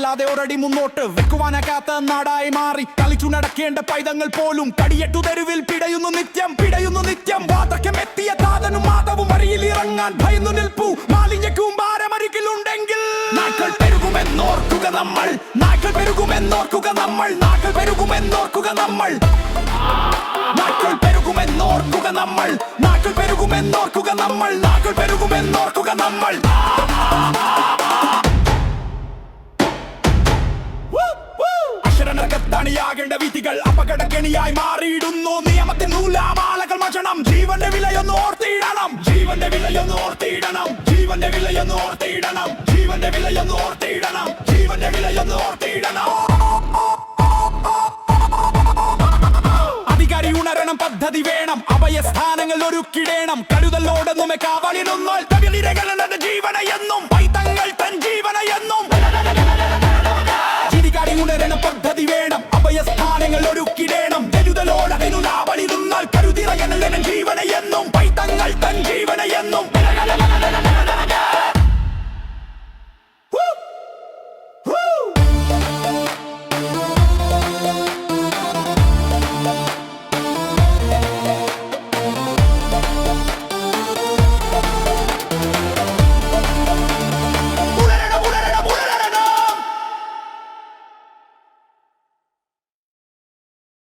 കാലില്ലാതെ ഒരടി മുന്നോട്ട് വെക്കുവാനാകാത്ത നാടായി മാറി കളിച്ചു നടക്കേണ്ട പൈതങ്ങൾ പോലും കടിയട്ടു തെരുവിൽ പിടയുന്നു നിത്യം വാതക്കം എത്തിയ താതനും മാധവും വരിയിൽ ഇറങ്ങാൻ ഭയന്നു നിൽപ്പു മാലിന്യക്കും ഭാരമരികിലുണ്ടെങ്കിൽ നാക്കൾ പെരുകുമെന്നോർക്കുക നമ്മൾ നാക്കൾ പെരുകുമെന്നോർക്കുക നമ്മൾ നാക്കൾ പെരുകുമെന്നോർക്കുക നമ്മൾ നാക്കൾ പെരുകുമെന്നോർക്കുക നമ്മൾ നാക്കൾ പെരുകുമെന്നോർക്കുക നമ്മൾ നാക്കൾ പെരുകുമെന്നോർക്കുക നമ്മൾ അക്ഷരനകത്തണിയാകേണ്ട വിധികൾ അപകടക്കെണിയായി മാറിയിടുന്നു നിയമത്തിൻ നൂലാമാലകൾ മചണം ജീവന്റെ വിലയൊന്ന് ഓർത്തിയിടണം ജീവന്റെ വിലയൊന്ന് ഓർത്തിയിടണം ജീവന്റെ വിലയൊന്ന് ഓർത്തിയിടണം ജീവന്റെ വിലയൊന്ന് ഓർത്തിയിടണം ജീവന്റെ വിലയൊന്ന് ഓർത്തിയിടണം അധികാരി ഉണരണം പദ്ധതി വേണം അഭയസ്ഥാനങ്ങൾ ഒരുക്കിടേണം കരുതലോടെന്നുമേ കാവലിനൊന്നാൽ തകലിരകളുടെ ജീവന എന്നും പൈതങ്ങൾ തൻ ജീവന എന്നും അധികാരി ഉണരണം പദ്ധതി വേണം അഭയസ്ഥാനങ്ങൾ ഒരുക്കിടേണം കരുതലോടതിനുലാവലിരുന്നാൽ കരുതിറകളുടെ ജീവന എന്നും പൈതങ്ങൾ തൻ ജീവന എന്നും